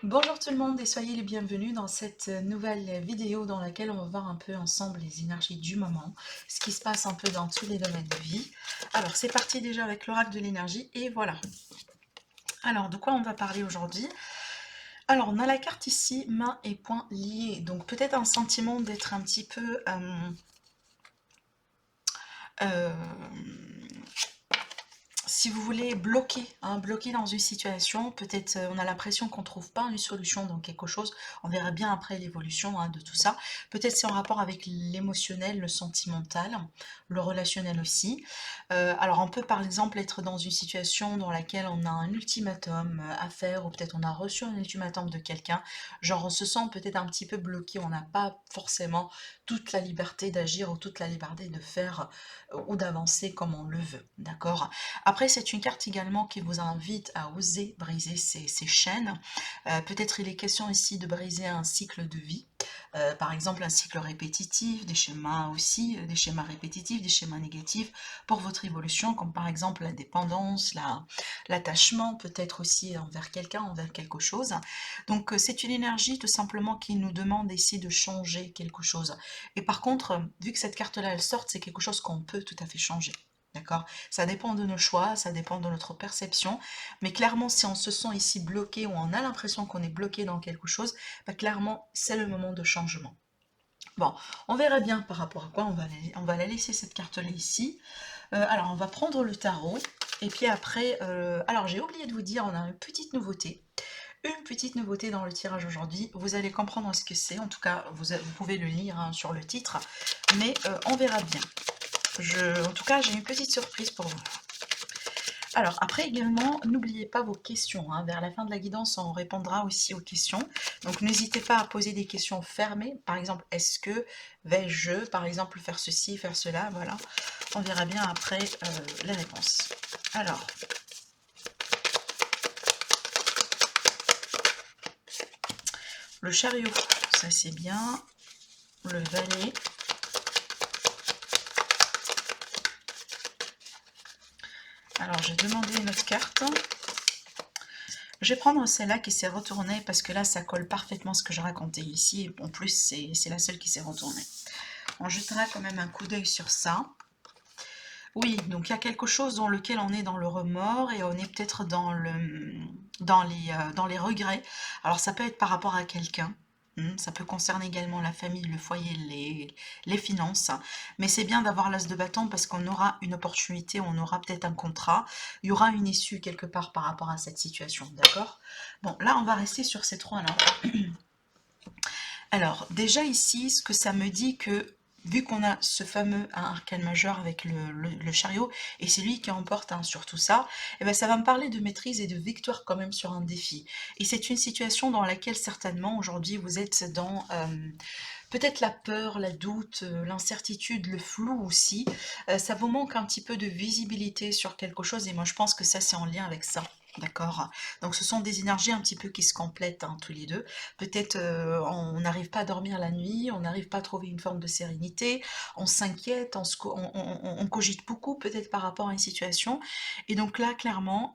Bonjour tout le monde et soyez les bienvenus dans cette nouvelle vidéo dans laquelle on va voir un peu ensemble les énergies du moment, ce qui se passe un peu dans tous les domaines de vie. Alors c'est parti déjà avec l'oracle de l'énergie et voilà. Alors de quoi on va parler aujourd'hui? Alors on a la carte ici, main et poings liés, donc peut-être un sentiment d'être un petit peu... euh, si vous voulez bloquer, bloquer dans une situation, peut-être on a l'impression qu'on ne trouve pas une solution dans quelque chose, on verra bien après l'évolution de tout ça. Peut-être c'est en rapport avec l'émotionnel, le sentimental, le relationnel aussi. Alors on peut par exemple être dans une situation dans laquelle on a un ultimatum à faire, ou peut-être on a reçu un ultimatum de quelqu'un, genre on se sent peut-être un petit peu bloqué, on n'a pas forcément toute la liberté d'agir ou toute la liberté de faire ou d'avancer comme on le veut, d'accord? Après, c'est une carte également qui vous invite à oser briser ces chaînes. Peut-être il est question ici de briser un cycle de vie. Par exemple, un cycle répétitif, des schémas aussi, des schémas répétitifs, des schémas négatifs pour votre évolution, comme par exemple la dépendance, l'attachement, peut-être aussi envers quelqu'un, envers quelque chose. Donc, c'est une énergie tout simplement qui nous demande ici de changer quelque chose. Et par contre, vu que cette carte-là, elle sort, c'est quelque chose qu'on peut tout à fait changer. D'accord? Ça dépend de nos choix, ça dépend de notre perception, mais clairement, si on se sent ici bloqué ou on a l'impression qu'on est bloqué dans quelque chose, bah, clairement, c'est le moment de changement. Bon, on verra bien par rapport à quoi on va la laisser cette carte-là ici. Alors, on va prendre le tarot, et puis après, alors j'ai oublié de vous dire, on a une petite nouveauté. Une petite nouveauté dans le tirage aujourd'hui, vous allez comprendre ce que c'est, en tout cas vous pouvez le lire sur le titre, mais on verra bien. En tout cas, j'ai une petite surprise pour vous. Alors, après également, n'oubliez pas vos questions. Vers la fin de la guidance, on répondra aussi aux questions. Donc, n'hésitez pas à poser des questions fermées. Par exemple, est-ce que, vais-je, par exemple, faire ceci, faire cela, voilà. On verra bien après les réponses. Alors, le chariot, ça c'est bien. Le valet. Alors, j'ai demandé une autre carte. Je vais prendre celle-là qui s'est retournée parce que là, ça colle parfaitement ce que je racontais ici. En plus, c'est la seule qui s'est retournée. On jettera quand même un coup d'œil sur ça. Oui, donc il y a quelque chose dans lequel on est dans le remords et on est peut-être dans les regrets. Alors, ça peut être par rapport à quelqu'un. Ça peut concerner également la famille, le foyer, les finances. Mais c'est bien d'avoir l'as de bâton parce qu'on aura une opportunité, on aura peut-être un contrat. Il y aura une issue quelque part par rapport à cette situation, d'accord? Bon, là, on va rester sur ces trois-là. Alors, déjà ici, ce que ça me dit que, vu qu'on a ce fameux arcane majeur avec le chariot, et c'est lui qui emporte sur tout ça, eh ben, ça va me parler de maîtrise et de victoire quand même sur un défi. Et c'est une situation dans laquelle certainement aujourd'hui vous êtes dans peut-être la peur, la doute, l'incertitude, le flou aussi. Ça vous manque un petit peu de visibilité sur quelque chose et moi je pense que ça c'est en lien avec ça. D'accord. Donc ce sont des énergies un petit peu qui se complètent tous les deux. Peut-être on n'arrive pas à dormir la nuit, on n'arrive pas à trouver une forme de sérénité, on s'inquiète, on cogite beaucoup peut-être par rapport à une situation. Et donc là, clairement,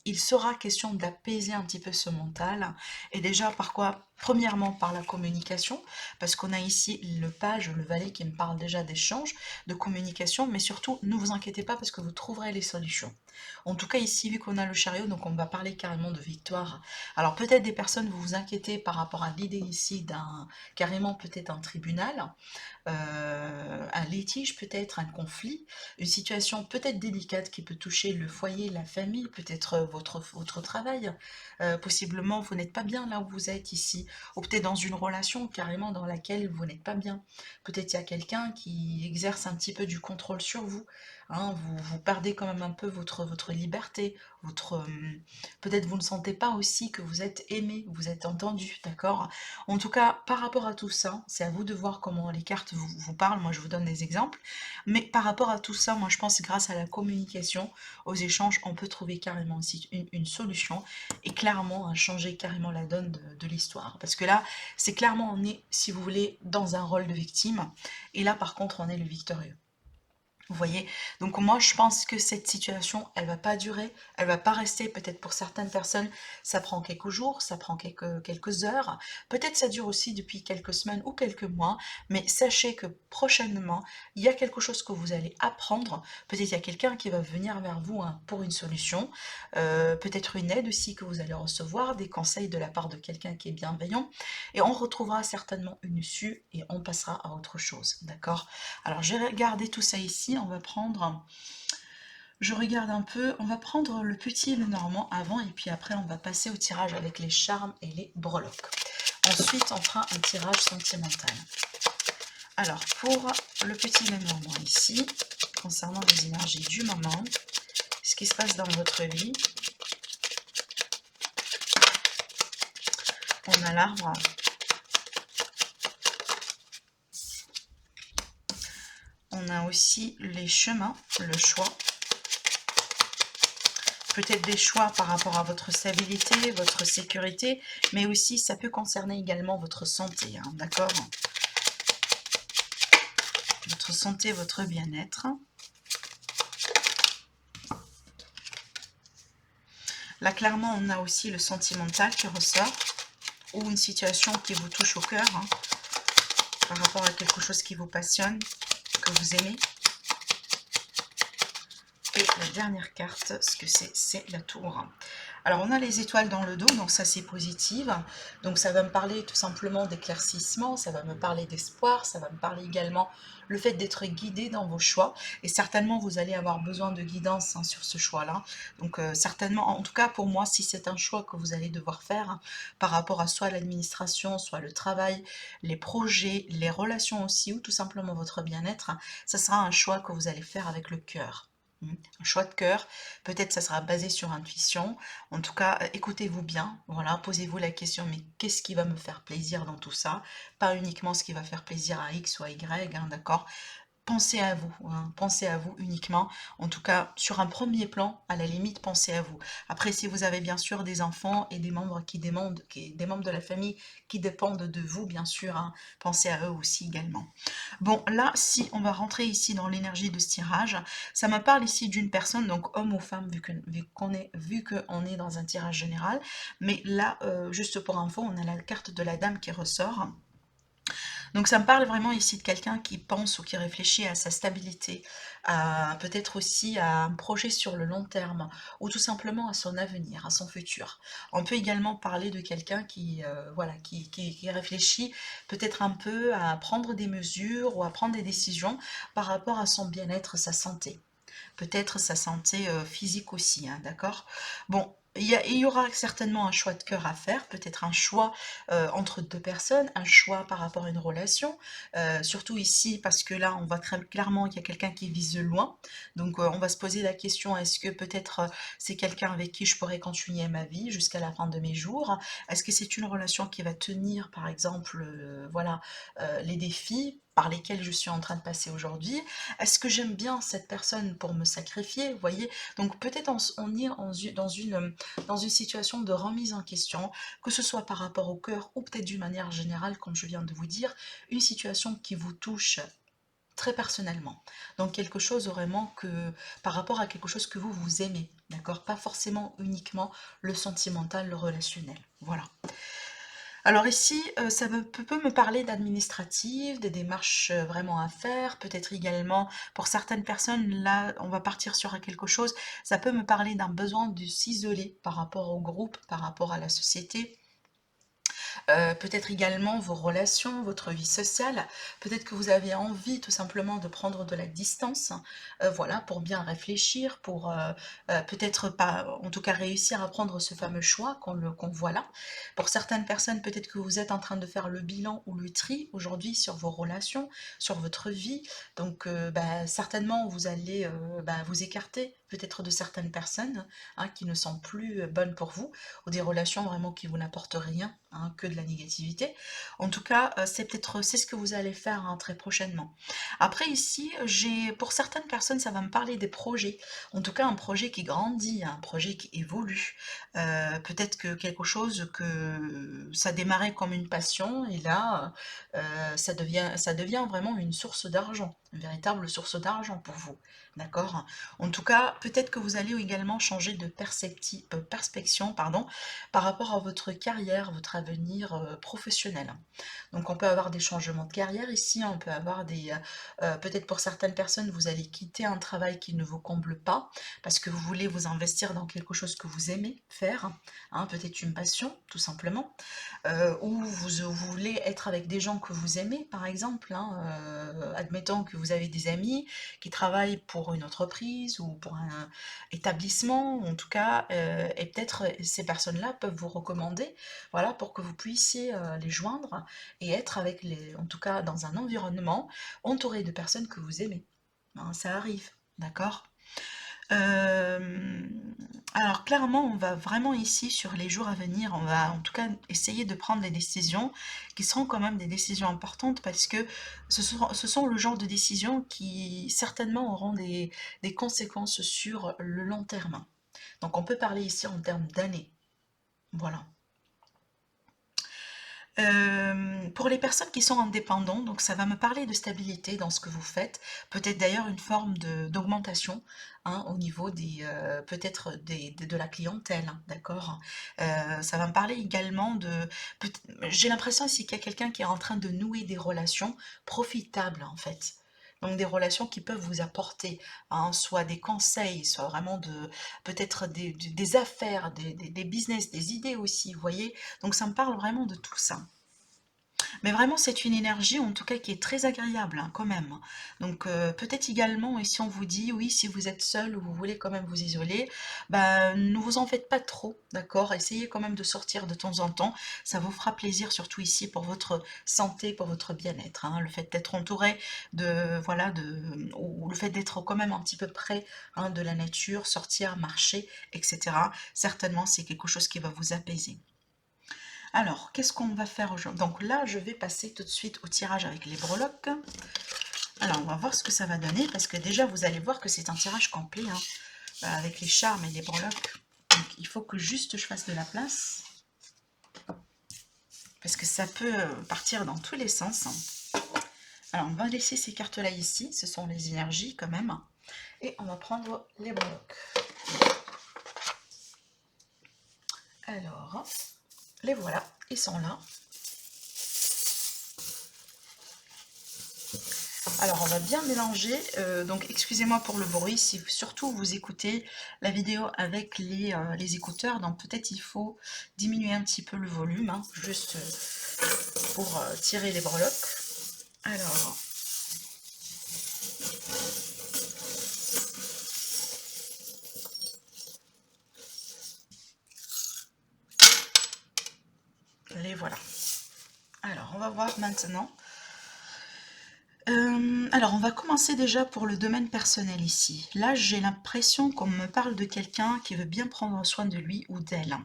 il sera question d'apaiser un petit peu ce mental. Et déjà, par quoi? Premièrement, par la communication, parce qu'on a ici le page, le valet qui me parle déjà d'échange, de communication, mais surtout, ne vous inquiétez pas parce que vous trouverez les solutions. En tout cas, ici, vu qu'on a le chariot, donc on va parler carrément de victoire. Alors peut-être des personnes, vous vous inquiétez par rapport à l'idée ici d'un, carrément peut-être un tribunal, un litige peut-être, un conflit, une situation peut-être délicate qui peut toucher le foyer, la famille, peut-être votre travail. Possiblement, vous n'êtes pas bien là où vous êtes ici, ou peut-être dans une relation carrément dans laquelle vous n'êtes pas bien. Peut-être il y a quelqu'un qui exerce un petit peu du contrôle sur vous. Vous perdez quand même un peu votre liberté, peut-être vous ne sentez pas aussi que vous êtes aimé, vous êtes entendu, d'accord? En tout cas, par rapport à tout ça, c'est à vous de voir comment les cartes vous parlent, moi je vous donne des exemples, mais par rapport à tout ça, moi je pense que grâce à la communication, aux échanges, on peut trouver carrément aussi une solution et clairement changer carrément la donne de l'histoire. Parce que là, c'est clairement on est, si vous voulez, dans un rôle de victime, et là par contre on est le victorieux. Vous voyez? Donc moi, je pense que cette situation, elle va pas durer, elle va pas rester. Peut-être pour certaines personnes, ça prend quelques jours, ça prend quelques heures. Peut-être ça dure aussi depuis quelques semaines ou quelques mois. Mais sachez que prochainement, il y a quelque chose que vous allez apprendre. Peut-être il y a quelqu'un qui va venir vers vous hein, pour une solution. Peut-être une aide aussi que vous allez recevoir, des conseils de la part de quelqu'un qui est bienveillant. Et on retrouvera certainement une issue et on passera à autre chose. D'accord? Alors j'ai regardé tout ça ici, on va prendre, je regarde un peu, on va prendre le petit et le normand avant et puis après on va passer au tirage avec les charmes et les breloques. Ensuite on fera un tirage sentimental. Alors pour le petit et le normand ici, concernant les énergies du moment, ce qui se passe dans votre vie, on a l'arbre, on a aussi les chemins, le choix, peut-être des choix par rapport à votre stabilité, votre sécurité, mais aussi ça peut concerner également votre santé, hein, d'accord? Votre santé, votre bien-être. Là, clairement, on a aussi le sentimental qui ressort, ou une situation qui vous touche au cœur, hein, par rapport à quelque chose qui vous passionne, que vous aimez. Et la dernière carte, ce que c'est la tour. Alors on a les étoiles dans le dos, donc ça c'est positif. Donc ça va me parler tout simplement d'éclaircissement, ça va me parler d'espoir, ça va me parler également le fait d'être guidé dans vos choix. Et certainement vous allez avoir besoin de guidance hein, sur ce choix-là. Donc certainement, en tout cas pour moi, si c'est un choix que vous allez devoir faire hein, par rapport à soit l'administration, soit le travail, les projets, les relations aussi, ou tout simplement votre bien-être, ça sera un choix que vous allez faire avec le cœur. Un choix de cœur, peut-être ça sera basé sur intuition. En tout cas, écoutez-vous bien, voilà, posez-vous la question, mais qu'est-ce qui va me faire plaisir dans tout ça? Pas uniquement ce qui va faire plaisir à X ou à Y, hein, d'accord? Pensez à vous, hein, pensez à vous uniquement. En tout cas, sur un premier plan, à la limite, pensez à vous. Après, si vous avez bien sûr des enfants et des membres des membres de la famille qui dépendent de vous, bien sûr, hein, pensez à eux aussi également. Bon, là, si on va rentrer ici dans l'énergie de ce tirage, ça me parle ici d'une personne, donc homme ou femme, vu qu'on est dans un tirage général. Mais là, juste pour info, on a la carte de la dame qui ressort. Donc ça me parle vraiment ici de quelqu'un qui pense ou qui réfléchit à sa stabilité, à peut-être aussi à un projet sur le long terme, ou tout simplement à son avenir, à son futur. On peut également parler de quelqu'un qui, voilà, qui réfléchit peut-être un peu à prendre des mesures ou à prendre des décisions par rapport à son bien-être, sa santé. Peut-être sa santé physique aussi, hein, d'accord? Bon, il y aura certainement un choix de cœur à faire, peut-être un choix entre deux personnes, un choix par rapport à une relation, surtout ici parce que là on voit très clairement qu'il y a quelqu'un qui vise loin, donc on va se poser la question, est-ce que peut-être c'est quelqu'un avec qui je pourrais continuer ma vie jusqu'à la fin de mes jours? Est-ce que c'est une relation qui va tenir par exemple voilà, les défis par lesquels je suis en train de passer aujourd'hui? Est-ce que j'aime bien cette personne pour me sacrifier? Vous voyez? Donc peut-être on est dans une situation de remise en question, que ce soit par rapport au cœur ou peut-être d'une manière générale, comme je viens de vous dire, une situation qui vous touche très personnellement. Donc quelque chose vraiment que par rapport à quelque chose que vous aimez, d'accord? Pas forcément uniquement le sentimental, le relationnel. Voilà. Alors ici, ça peut me parler d'administratif, des démarches vraiment à faire, peut-être également pour certaines personnes, là on va partir sur quelque chose, ça peut me parler d'un besoin de s'isoler par rapport au groupe, par rapport à la société, peut-être également vos relations, votre vie sociale. Peut-être que vous avez envie tout simplement de prendre de la distance, voilà, pour bien réfléchir, pour peut-être pas, en tout cas réussir à prendre ce fameux choix qu'on voit là. Pour certaines personnes, peut-être que vous êtes en train de faire le bilan ou le tri aujourd'hui sur vos relations, sur votre vie. Donc, bah, certainement, vous allez bah, vous écarter peut-être de certaines personnes qui ne sont plus bonnes pour vous, ou des relations vraiment qui vous n'apportent rien, que de la négativité. En tout cas, c'est ce que vous allez faire très prochainement. Après ici, pour certaines personnes, ça va me parler des projets. En tout cas, un projet qui grandit, un projet qui évolue. Peut-être que quelque chose que ça démarrait comme une passion et là, ça devient vraiment une source d'argent, une véritable source d'argent pour vous. D'accord? En tout cas, peut-être que vous allez également changer de perspection, pardon, par rapport à votre carrière, votre avenir professionnel. Donc on peut avoir des changements de carrière ici, on peut avoir peut-être pour certaines personnes, vous allez quitter un travail qui ne vous comble pas, parce que vous voulez vous investir dans quelque chose que vous aimez faire, peut-être une passion, tout simplement, ou vous voulez être avec des gens que vous aimez, par exemple, admettons que vous avez des amis qui travaillent pour une entreprise ou pour un établissement, en tout cas, et peut-être ces personnes-là peuvent vous recommander, voilà, pour que vous puissiez les joindre et être en tout cas, dans un environnement entouré de personnes que vous aimez. Ça arrive, d'accord? Euh, alors clairement, on va vraiment ici sur les jours à venir, on va en tout cas essayer de prendre des décisions qui seront quand même des décisions importantes parce que ce sont le genre de décisions qui certainement auront des conséquences sur le long terme. Donc on peut parler ici en termes d'années. Voilà. Pour les personnes qui sont indépendantes, donc ça va me parler de stabilité dans ce que vous faites, peut-être d'ailleurs une forme d'augmentation au niveau peut-être de la clientèle, d'accord. Ça va me parler également j'ai l'impression ici qu'il y a quelqu'un qui est en train de nouer des relations profitables en fait. Donc des relations qui peuvent vous apporter, soit des conseils, soit vraiment peut-être des affaires, des business, des idées aussi, vous voyez. Donc ça me parle vraiment de tout ça. Mais vraiment, c'est une énergie, en tout cas, qui est très agréable, quand même. Donc, peut-être également, et si on vous dit, oui, si vous êtes seul ou vous voulez quand même vous isoler, bah, ne vous en faites pas trop, d'accord? Essayez quand même de sortir de temps en temps. Ça vous fera plaisir, surtout ici, pour votre santé, pour votre bien-être. Le fait d'être entouré voilà, ou le fait d'être quand même un petit peu près de la nature, sortir, marcher, etc. Certainement, c'est quelque chose qui va vous apaiser. Alors, qu'est-ce qu'on va faire aujourd'hui? Donc là, je vais passer tout de suite au tirage avec les breloques. Alors, on va voir ce que ça va donner, parce que déjà, vous allez voir que c'est un tirage complet, avec les charmes et les breloques. Donc, il faut que juste je fasse de la place, parce que ça peut partir dans tous les sens. Alors, on va laisser ces cartes-là ici, ce sont les énergies quand même, et on va prendre les breloques. Alors, les voilà, ils sont là. Alors, on va bien mélanger, donc excusez-moi pour le bruit, si surtout vous écoutez la vidéo avec les écouteurs, donc peut-être il faut diminuer un petit peu le volume, juste pour tirer les breloques. Alors, les voilà. Alors, on va voir maintenant. Alors, on va commencer déjà pour le domaine personnel ici. Là, j'ai l'impression qu'on me parle de quelqu'un qui veut bien prendre soin de lui ou d'elle.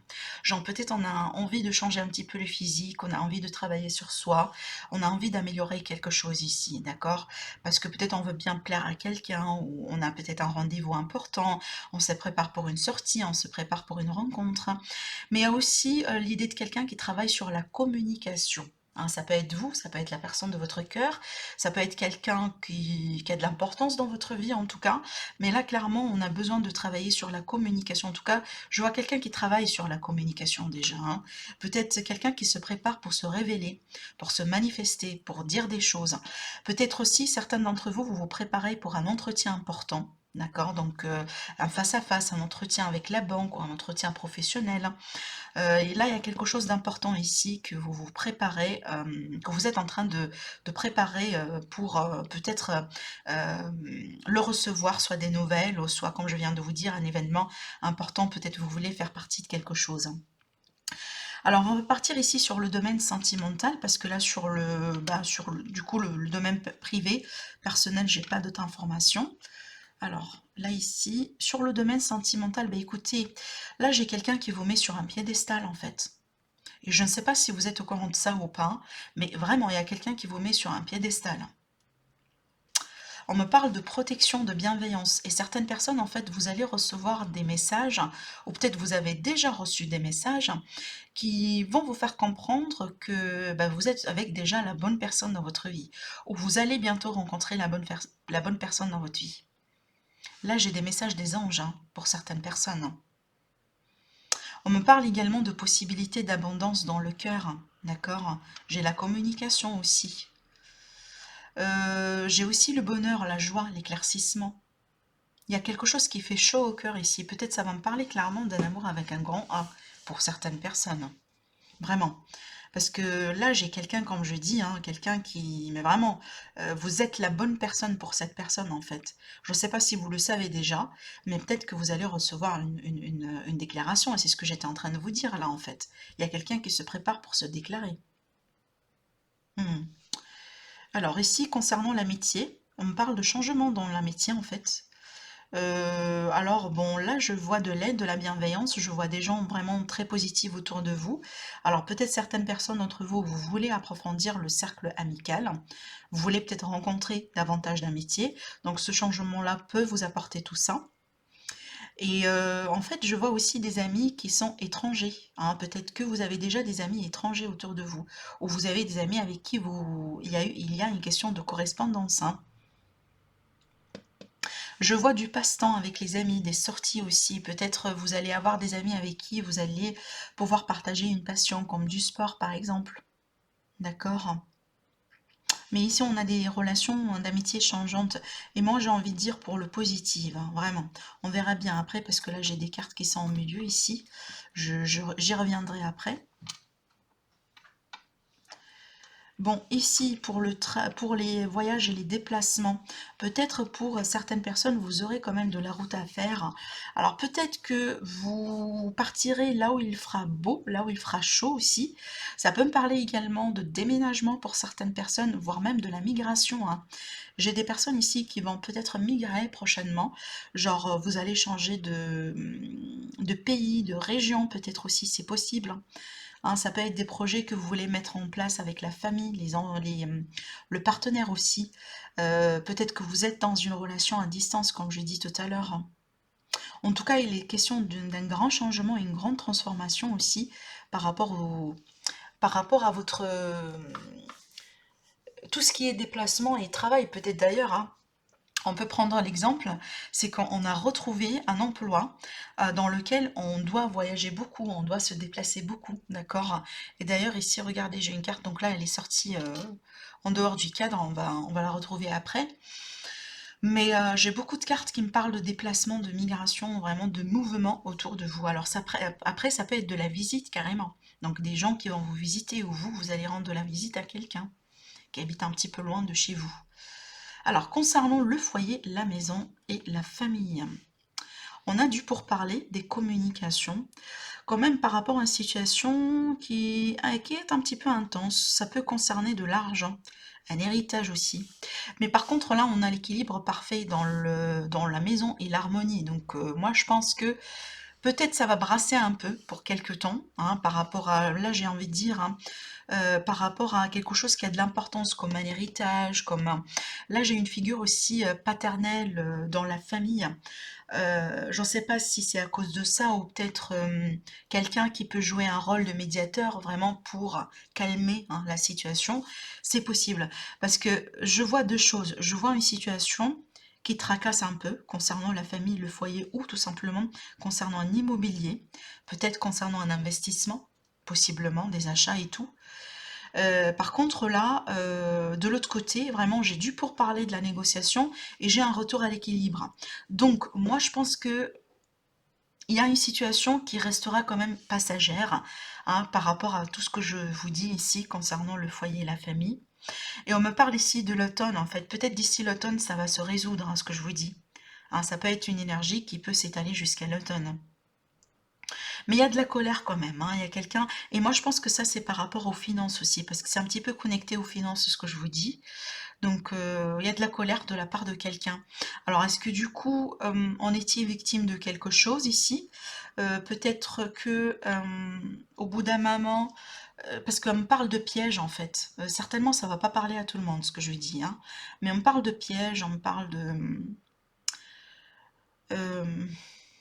Genre, peut-être on a envie de changer un petit peu le physique, on a envie de travailler sur soi, on a envie d'améliorer quelque chose ici, d'accord? Parce que peut-être on veut bien plaire à quelqu'un, ou on a peut-être un rendez-vous important, on se prépare pour une sortie, on se prépare pour une rencontre. Mais il y a aussi l'idée de quelqu'un qui travaille sur la communication. Ça peut être vous, ça peut être la personne de votre cœur, ça peut être quelqu'un qui a de l'importance dans votre vie en tout cas, mais là clairement on a besoin de travailler sur la communication. En tout cas, je vois quelqu'un qui travaille sur la communication déjà. Peut-être c'est quelqu'un qui se prépare pour se révéler, pour se manifester, pour dire des choses. Peut-être aussi certains d'entre vous, vous vous préparez pour un entretien important. D'accord, donc un face-à-face, un entretien avec la banque ou un entretien professionnel. Et là, il y a quelque chose d'important ici que vous vous préparez, que vous êtes en train de préparer pour peut-être le recevoir, soit des nouvelles, ou soit, comme je viens de vous dire, un événement important, peut-être vous voulez faire partie de quelque chose. Alors, on va partir ici sur le domaine sentimental, parce que là, du coup, le domaine privé, personnel, j'ai pas d'autres informations. Alors, là ici, sur le domaine sentimental, bah écoutez, là j'ai quelqu'un qui vous met sur un piédestal en fait. Et je ne sais pas si vous êtes au courant de ça ou pas, mais vraiment, il y a quelqu'un qui vous met sur un piédestal. On me parle de protection, de bienveillance, et certaines personnes, en fait, vous allez recevoir des messages, ou peut-être vous avez déjà reçu des messages, qui vont vous faire comprendre que bah, vous êtes avec déjà la bonne personne dans votre vie, ou vous allez bientôt rencontrer la bonne personne dans votre vie. Là, j'ai des messages des anges hein, pour certaines personnes. On me parle également de possibilités d'abondance dans le cœur, d'accord? J'ai la communication aussi. J'ai aussi le bonheur, la joie, l'éclaircissement. Il y a quelque chose qui fait chaud au cœur ici. Peut-être ça va me parler clairement d'un amour avec un grand A pour certaines personnes. Vraiment. Parce que là, j'ai quelqu'un, comme je dis, hein, quelqu'un qui... Mais vraiment, vous êtes la bonne personne pour cette personne, en fait. Je ne sais pas si vous le savez déjà, mais peut-être que vous allez recevoir une déclaration. Et c'est ce que j'étais en train de vous dire, là, en fait. Il y a quelqu'un qui se prépare pour se déclarer. Hmm. Alors, ici, concernant l'amitié, on me parle de changement dans l'amitié, en fait. Alors bon, là, je vois de l'aide, de la bienveillance, je vois des gens vraiment très positifs autour de vous. Alors peut-être certaines personnes d'entre vous, vous voulez approfondir le cercle amical, vous voulez peut-être rencontrer davantage d'amitié, donc ce changement-là peut vous apporter tout ça. Et en fait, je vois aussi des amis qui sont étrangers, hein. Peut-être que vous avez déjà des amis étrangers autour de vous, ou vous avez des amis avec qui il y a une question de correspondance, hein. Je vois du passe-temps avec les amis, des sorties aussi. Peut-être vous allez avoir des amis avec qui vous allez pouvoir partager une passion, comme du sport par exemple. D'accord? Mais ici, on a des relations d'amitié changeantes. Et moi, j'ai envie de dire pour le positif, hein, vraiment. On verra bien après, parce que là, j'ai des cartes qui sont au milieu ici. J'y reviendrai après. Bon, ici, pour les voyages et les déplacements, peut-être pour certaines personnes, vous aurez quand même de la route à faire. Alors peut-être que vous partirez là où il fera beau, là où il fera chaud aussi. Ça peut me parler également de déménagement pour certaines personnes, voire même de la migration, hein. J'ai des personnes ici qui vont peut-être migrer prochainement, genre vous allez changer de pays, de région peut-être aussi, c'est possible, hein. Hein, ça peut être des projets que vous voulez mettre en place avec la famille, le partenaire aussi. Peut-être que vous êtes dans une relation à distance, comme je dit tout à l'heure, hein. En tout cas, il est question d'un grand changement et une grande transformation aussi par rapport par rapport à votre tout ce qui est déplacement et travail, peut-être d'ailleurs, hein. On peut prendre l'exemple, c'est quand on a retrouvé un emploi dans lequel on doit voyager beaucoup, on doit se déplacer beaucoup, d'accord? Et d'ailleurs ici, regardez, j'ai une carte, donc là elle est sortie en dehors du cadre, on va la retrouver après. Mais j'ai beaucoup de cartes qui me parlent de déplacement, de migration, vraiment de mouvement autour de vous. Alors ça, après, ça peut être de la visite carrément. Donc des gens qui vont vous visiter ou vous allez rendre de la visite à quelqu'un qui habite un petit peu loin de chez vous. Alors, concernant le foyer, la maison et la famille, on a dû pourparler des communications, quand même par rapport à une situation qui est un petit peu intense. Ça peut concerner de l'argent, un héritage aussi. Mais par contre, là, on a l'équilibre parfait dans la maison et l'harmonie. Donc, moi, je pense que peut-être ça va brasser un peu pour quelques temps, hein, par rapport à, là j'ai envie de dire, hein, par rapport à quelque chose qui a de l'importance, comme un héritage, là j'ai une figure aussi paternelle dans la famille. Je ne sais pas si c'est à cause de ça ou peut-être quelqu'un qui peut jouer un rôle de médiateur vraiment pour calmer hein, la situation. C'est possible. Parce que je vois deux choses. Je vois une situation qui tracasse un peu concernant la famille, le foyer ou tout simplement concernant un immobilier, peut-être concernant un investissement, possiblement des achats et tout. Par contre là, de l'autre côté, vraiment j'ai dû pourparler de la négociation et j'ai un retour à l'équilibre. Donc moi je pense que il y a une situation qui restera quand même passagère hein, par rapport à tout ce que je vous dis ici concernant le foyer et la famille. Et on me parle ici de l'automne en fait. Peut-être d'ici l'automne ça va se résoudre, hein, ce que je vous dis. Hein, ça peut être une énergie qui peut s'étaler jusqu'à l'automne. Mais il y a de la colère quand même, hein. Il y a quelqu'un. Et moi, je pense que ça, c'est par rapport aux finances aussi, parce que c'est un petit peu connecté aux finances, ce que je vous dis. Donc, il y a de la colère de la part de quelqu'un. Alors, est-ce que du coup, on était victime de quelque chose ici? Peut-être que au bout d'un moment, parce qu'on me parle de piège en fait. Certainement, ça va pas parler à tout le monde ce que je dis, hein. Mais on me parle de piège, on me parle de euh,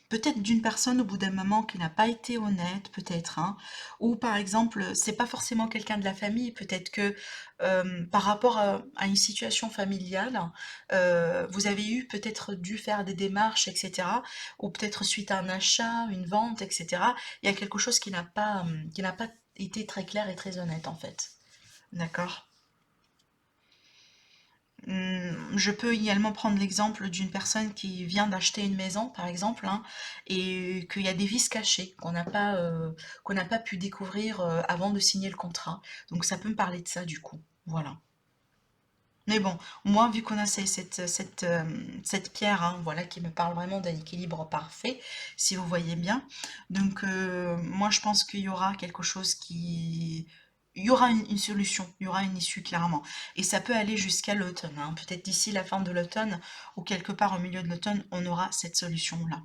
peut-être d'une personne au bout d'un moment qui n'a pas été honnête, peut-être, hein. Ou par exemple, c'est pas forcément quelqu'un de la famille, peut-être que par rapport à une situation familiale, vous avez eu peut-être dû faire des démarches, etc. Ou peut-être suite à un achat, une vente, etc. Il y a quelque chose qui n'a pas été très clair et très honnête en fait. D'accord? Je peux également prendre l'exemple d'une personne qui vient d'acheter une maison, par exemple, hein, et qu'il y a des vices cachés qu'on n'a pas pu découvrir avant de signer le contrat. Donc ça peut me parler de ça du coup. Voilà. Mais bon, moi, vu qu'on a cette pierre, hein, voilà, qui me parle vraiment d'un équilibre parfait, si vous voyez bien. Donc, moi, je pense qu'il y aura quelque chose qui... Il y aura une solution, il y aura une issue, clairement. Et ça peut aller jusqu'à l'automne, hein. Peut-être d'ici la fin de l'automne, ou quelque part au milieu de l'automne, on aura cette solution-là.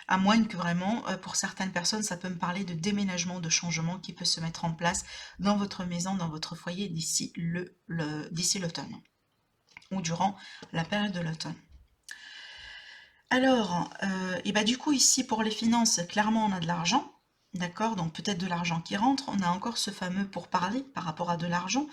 À moins que vraiment, pour certaines personnes, ça peut me parler de déménagement, de changement qui peut se mettre en place dans votre maison, dans votre foyer d'ici d'ici l'automne ou durant la période de l'automne. Alors, et bah du coup ici pour les finances, clairement on a de l'argent, d'accord? Donc peut-être de l'argent qui rentre, on a encore ce fameux pourparler par rapport à de l'argent.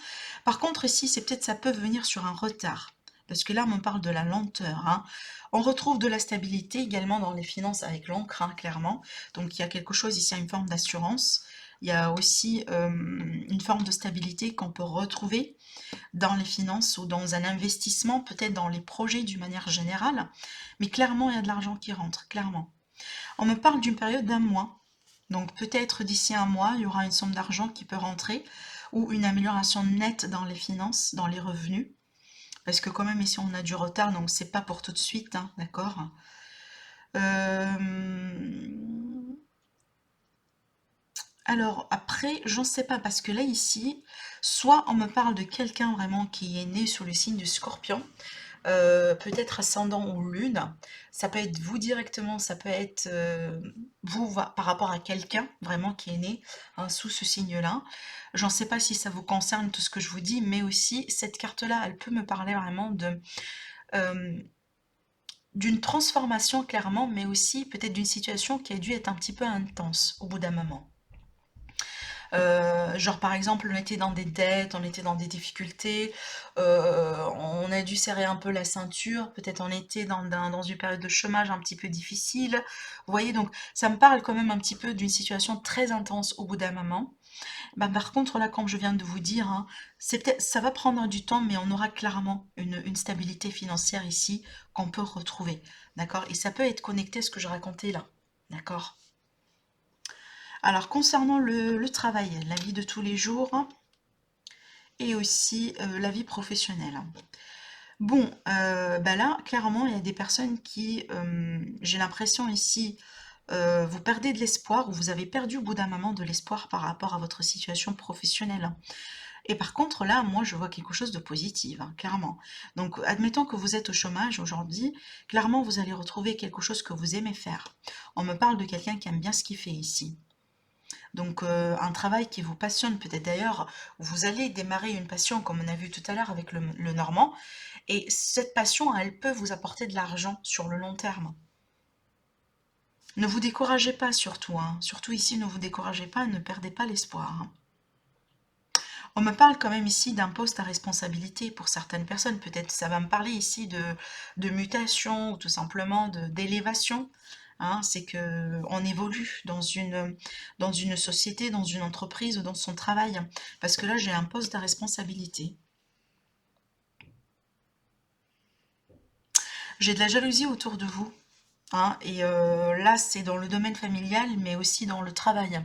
Par contre ici, c'est peut-être ça peut venir sur un retard, parce que là on parle de la lenteur, hein. On retrouve de la stabilité également dans les finances avec l'encre, hein, clairement. Donc il y a quelque chose ici, une forme d'assurance. Il y a aussi une forme de stabilité qu'on peut retrouver dans les finances ou dans un investissement, peut-être dans les projets d'une manière générale, mais clairement, il y a de l'argent qui rentre, clairement. On me parle d'une période d'un mois, donc peut-être d'ici un mois, il y aura une somme d'argent qui peut rentrer ou une amélioration nette dans les finances, dans les revenus, parce que quand même ici on a du retard, donc c'est pas pour tout de suite, hein, d'accord. Alors après, j'en sais pas, parce que là ici, soit on me parle de quelqu'un vraiment qui est né sous le signe du Scorpion, peut-être ascendant ou lune. Ça peut être vous directement, ça peut être vous par rapport à quelqu'un vraiment qui est né, hein, sous ce signe-là. J'en sais pas si ça vous concerne tout ce que je vous dis, mais aussi cette carte-là, elle peut me parler vraiment euh, d'une transformation clairement, mais aussi peut-être d'une situation qui a dû être un petit peu intense au bout d'un moment. Genre par exemple, on était dans des dettes, on était dans des difficultés, on a dû serrer un peu la ceinture, peut-être on était dans une période de chômage un petit peu difficile. Vous voyez, donc ça me parle quand même un petit peu d'une situation très intense au bout d'un moment. Bah, par contre, là, comme je viens de vous dire, hein, ça va prendre du temps, mais on aura clairement une stabilité financière ici qu'on peut retrouver. D'accord? Et ça peut être connecté à ce que je racontais là. D'accord? Alors, concernant le travail, la vie de tous les jours et aussi la vie professionnelle. Bon, bah là, clairement, il y a des personnes qui, j'ai l'impression ici, vous perdez de l'espoir ou vous avez perdu au bout d'un moment de l'espoir par rapport à votre situation professionnelle. Et par contre, là, moi, je vois quelque chose de positif, hein, clairement. Donc, admettons que vous êtes au chômage aujourd'hui, clairement, vous allez retrouver quelque chose que vous aimez faire. On me parle de quelqu'un qui aime bien ce qu'il fait ici. Donc un travail qui vous passionne, peut-être d'ailleurs, vous allez démarrer une passion comme on a vu tout à l'heure avec le normand, et cette passion, elle peut vous apporter de l'argent sur le long terme. Ne vous découragez pas surtout, hein. Surtout ici, ne vous découragez pas, ne perdez pas l'espoir, hein. On me parle quand même ici d'un poste à responsabilité pour certaines personnes. Peut-être ça va me parler ici de mutation ou tout simplement d'élévation. Hein, c'est que on évolue dans une société, dans une entreprise ou dans son travail. Parce que là, j'ai un poste à responsabilité. J'ai de la jalousie autour de vous. Hein, et là, c'est dans le domaine familial, mais aussi dans le travail.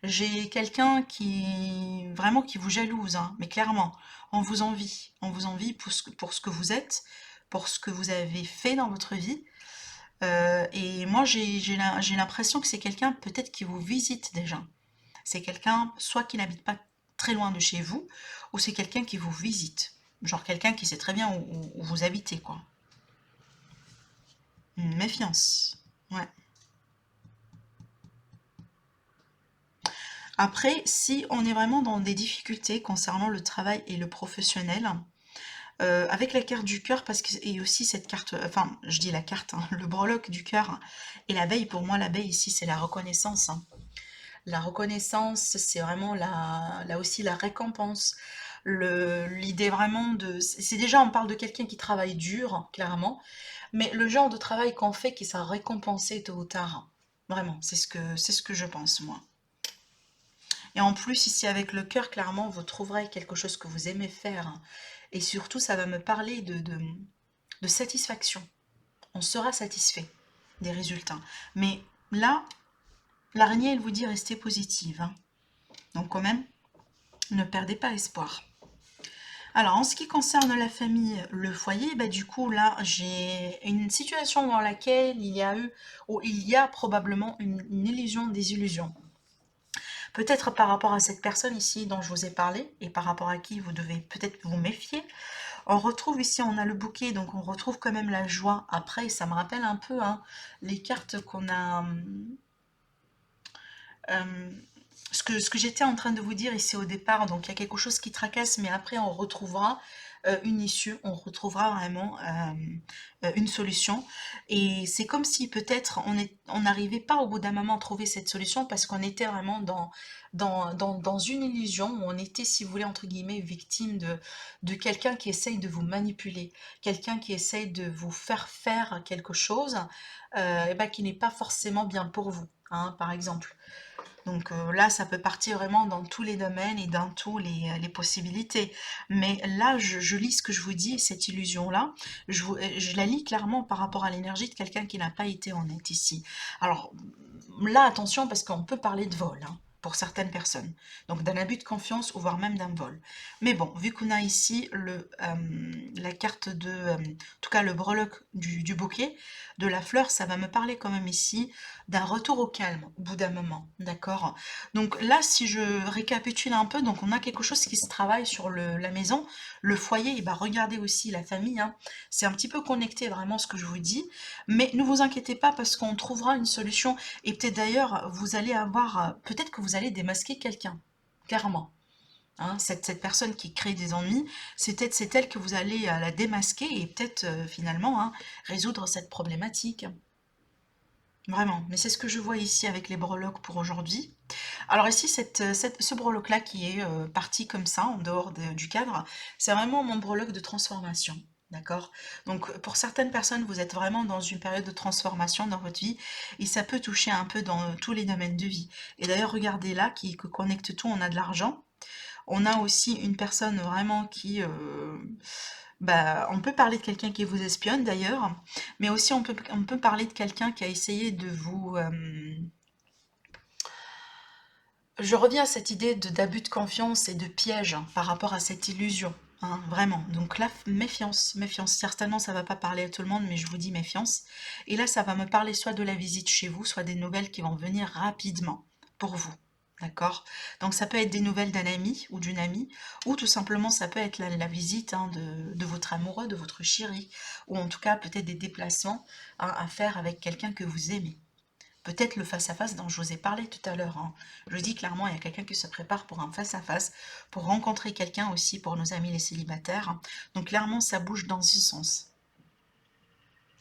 J'ai quelqu'un qui vraiment qui vous jalouse, hein, mais clairement, on vous envie pour ce que vous êtes, pour ce que vous avez fait dans votre vie. Et moi, j'ai l'impression que c'est quelqu'un peut-être qui vous visite déjà. C'est quelqu'un soit qui n'habite pas très loin de chez vous, ou c'est quelqu'un qui vous visite. Genre quelqu'un qui sait très bien où vous habitez, quoi. Une méfiance. Ouais. Après, si on est vraiment dans des difficultés concernant le travail et le professionnel, avec la carte du cœur, parce que et aussi cette carte, enfin, je dis la carte, hein, le breloque du cœur et l'abeille, pour moi, l'abeille ici, c'est la reconnaissance, hein. La reconnaissance, c'est vraiment là aussi la récompense. L'idée vraiment de... C'est déjà, on parle de quelqu'un qui travaille dur, clairement, mais le genre de travail qu'on fait qui sera récompensé tôt ou tard. Vraiment, c'est ce que je pense, moi. Et en plus, ici, avec le cœur, clairement, vous trouverez quelque chose que vous aimez faire. Et surtout, ça va me parler de satisfaction. On sera satisfait des résultats. Mais là, l'araignée, elle vous dit restez positive, hein. Donc quand même, ne perdez pas espoir. Alors, en ce qui concerne la famille, le foyer, bah, du coup, là, j'ai une situation dans laquelle il y a eu, ou il y a probablement une illusion des illusions. Peut-être par rapport à cette personne ici dont je vous ai parlé, et par rapport à qui vous devez peut-être vous méfier. On retrouve ici, on a le bouquet, donc on retrouve quand même la joie. Après, ça me rappelle un peu, hein, les cartes qu'on a... euh, ce que j'étais en train de vous dire ici au départ, donc il y a quelque chose qui tracasse, mais après on retrouvera une issue, on retrouvera vraiment une solution. Et c'est comme si peut-être on n'arrivait pas au bout d'un moment à trouver cette solution parce qu'on était vraiment dans une illusion, où on était, si vous voulez, entre guillemets, victime de quelqu'un qui essaye de vous manipuler, quelqu'un qui essaye de vous faire quelque chose et ben, qui n'est pas forcément bien pour vous, hein, par exemple. Donc là, ça peut partir vraiment dans tous les domaines et dans toutes les possibilités. Mais là, je lis ce que je vous dis, cette illusion-là, je la lis clairement par rapport à l'énergie de quelqu'un qui n'a pas été honnête ici. Alors là, attention, parce qu'on peut parler de vol, hein, pour certaines personnes. Donc d'un abus de confiance ou voire même d'un vol. Mais bon, vu qu'on a ici la carte de, en tout cas le breloque du bouquet, de la fleur, ça va me parler quand même ici d'un retour au calme au bout d'un moment, d'accord? Donc là, si je récapitule un peu, donc on a quelque chose qui se travaille sur la maison, le foyer, et bah regardez aussi la famille, hein, c'est un petit peu connecté vraiment ce que je vous dis, mais ne vous inquiétez pas parce qu'on trouvera une solution, et peut-être d'ailleurs, vous allez avoir, peut-être que vous allez démasquer quelqu'un, clairement. Hein, cette personne qui crée des ennuis, c'est elle que vous allez la démasquer et peut-être finalement, hein, résoudre cette problématique. Vraiment, mais c'est ce que je vois ici avec les breloques pour aujourd'hui. Alors ici, ce breloque-là qui est parti comme ça, en dehors du cadre, c'est vraiment mon breloque de transformation. D'accord? Donc pour certaines personnes, vous êtes vraiment dans une période de transformation dans votre vie et ça peut toucher un peu dans tous les domaines de vie. Et d'ailleurs, regardez là, qui connecte tout, on a de l'argent. On a aussi une personne vraiment qui... bah, on peut parler de quelqu'un qui vous espionne d'ailleurs, mais aussi on peut parler de quelqu'un qui a essayé de vous... Je reviens à cette idée d'abus de confiance et de piège, hein, par rapport à cette illusion. Hein, vraiment. Donc là, méfiance, méfiance. Certainement, ça va pas parler à tout le monde, mais je vous dis méfiance. Et là, ça va me parler soit de la visite chez vous, soit des nouvelles qui vont venir rapidement pour vous. D'accord? Donc ça peut être des nouvelles d'un ami ou d'une amie, ou tout simplement ça peut être la visite, hein, de votre amoureux, de votre chéri, ou en tout cas peut-être des déplacements, hein, à faire avec quelqu'un que vous aimez. Peut-être le face-à-face dont je vous ai parlé tout à l'heure, hein. Je dis clairement, il y a quelqu'un qui se prépare pour un face-à-face, pour rencontrer quelqu'un aussi pour nos amis les célibataires. Donc clairement, ça bouge dans ce sens.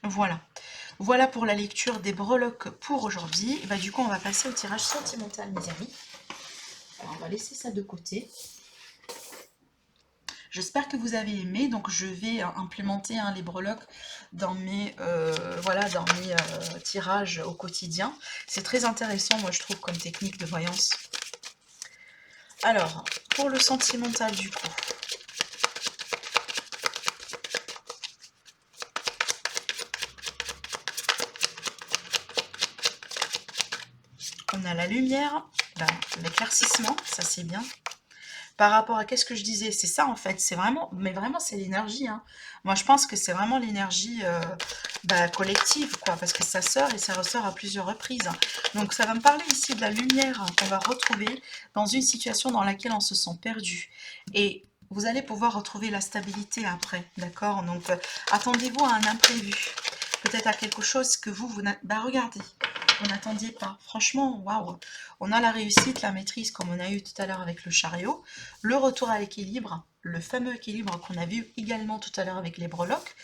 Voilà. Voilà pour la lecture des breloques pour aujourd'hui. Et bah, du coup, on va passer au tirage sentimental, mes amis. Alors, on va laisser ça de côté. J'espère que vous avez aimé. Donc, je vais implémenter, hein, les breloques dans mes, voilà, dans mes tirages au quotidien. C'est très intéressant, moi, je trouve, comme technique de voyance. Alors, pour le sentimental, du coup, on a la lumière, l'éclaircissement, ça c'est bien. par rapport à qu'est-ce que je disais, c'est ça en fait, c'est vraiment, mais vraiment c'est l'énergie, hein. Moi je pense que c'est vraiment l'énergie collective, quoi, parce que ça sort et ça ressort à plusieurs reprises. Donc ça va me parler ici de la lumière qu'on va retrouver dans une situation dans laquelle on se sent perdu. Et vous allez pouvoir retrouver la stabilité après, d'accord? Donc attendez-vous à un imprévu, peut-être à quelque chose que bah regardez, vous n'attendiez pas. Franchement, waouh! On a la réussite, la maîtrise, comme on a eu tout à l'heure avec le chariot, le retour à l'équilibre, le fameux équilibre qu'on a vu également tout à l'heure avec les breloques.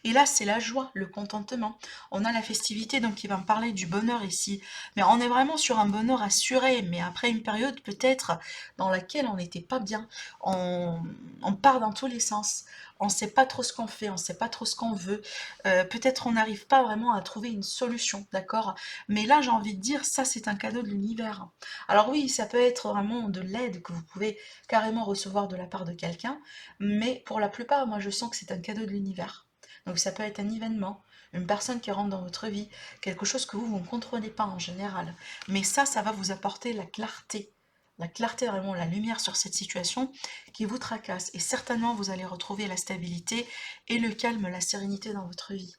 Et là, c'est la joie, le contentement. On a la festivité, donc il va me parler du bonheur ici. Mais on est vraiment sur un bonheur assuré, mais après une période peut-être dans laquelle on n'était pas bien. On, on part dans tous les sens. On ne sait pas trop ce qu'on fait, on ne sait pas trop ce qu'on veut. Peut-être on n'arrive pas vraiment à trouver une solution, d'accord? Mais là, j'ai envie de dire, ça, c'est un cadeau de l'univers. Alors oui, ça peut être vraiment de l'aide que vous pouvez carrément recevoir de la part de quelqu'un, mais pour la plupart, moi, je sens que c'est un cadeau de l'univers. Donc ça peut être un événement, une personne qui rentre dans votre vie, quelque chose que vous ne contrôlez pas en général. Mais ça va vous apporter la clarté. La clarté, vraiment la lumière sur cette situation qui vous tracasse. Et certainement, vous allez retrouver la stabilité et le calme, la sérénité dans votre vie.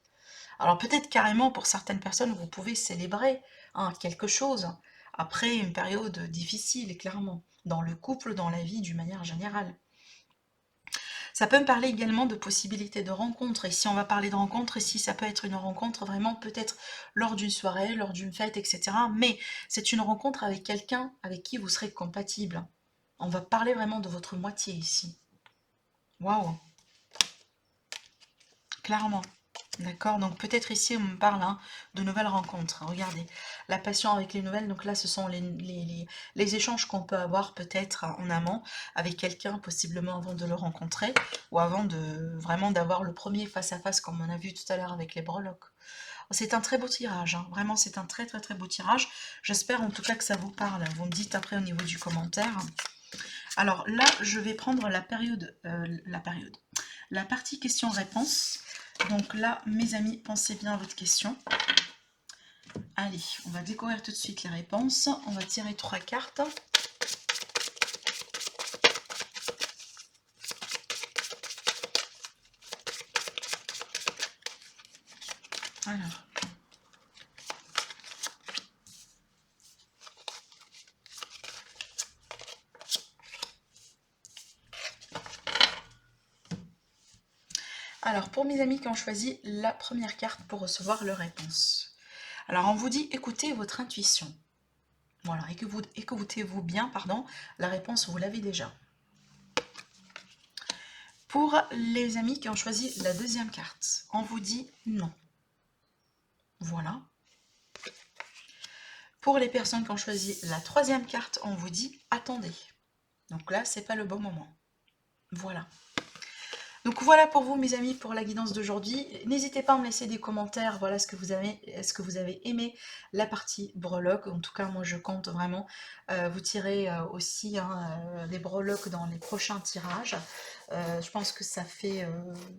Alors peut-être carrément pour certaines personnes, vous pouvez célébrer quelque chose après une période difficile, clairement, dans le couple, dans la vie d'une manière générale. Ça peut me parler également de possibilités de rencontres. Et si on va parler de rencontres, ici, ça peut être une rencontre vraiment peut-être lors d'une soirée, lors d'une fête, etc. Mais c'est une rencontre avec quelqu'un avec qui vous serez compatible. On va parler vraiment de votre moitié ici. Waouh, clairement. D'accord, donc peut-être ici on me parle de nouvelles rencontres. Regardez, la passion avec les nouvelles, donc là ce sont les échanges qu'on peut avoir peut-être en amont avec quelqu'un, possiblement avant de le rencontrer, ou avant de vraiment d'avoir le premier face-à-face comme on a vu tout à l'heure avec les breloques. C'est un très beau tirage, hein. Vraiment c'est un très très très beau tirage. J'espère en tout cas que ça vous parle. Vous me dites après au niveau du commentaire. Alors là, je vais prendre la partie questions-réponses. Donc là, mes amis, pensez bien à votre question. Allez, on va découvrir tout de suite les réponses. On va tirer 3 cartes. Alors. Alors, pour mes amis qui ont choisi la première carte pour recevoir leur réponse. Alors, on vous dit, écoutez votre intuition. Voilà, écoutez-vous bien, pardon, la réponse, vous l'avez déjà. Pour les amis qui ont choisi la deuxième carte, on vous dit non. Voilà. Pour les personnes qui ont choisi la troisième carte, on vous dit attendez. Donc là, c'est pas le bon moment. Voilà. Donc voilà pour vous mes amis pour la guidance d'aujourd'hui. N'hésitez pas à me laisser des commentaires, voilà ce que vous avez aimé la partie breloque. En tout cas moi je compte vraiment vous tirer aussi des breloques dans les prochains tirages. Je pense que ça fait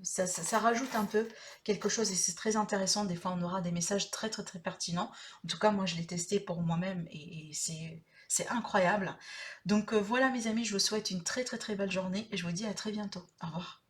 ça rajoute un peu quelque chose et c'est très intéressant. Des fois on aura des messages très très très pertinents. En tout cas moi je l'ai testé pour moi-même et c'est incroyable. Donc voilà mes amis, je vous souhaite une très très très belle journée et je vous dis à très bientôt. Au revoir.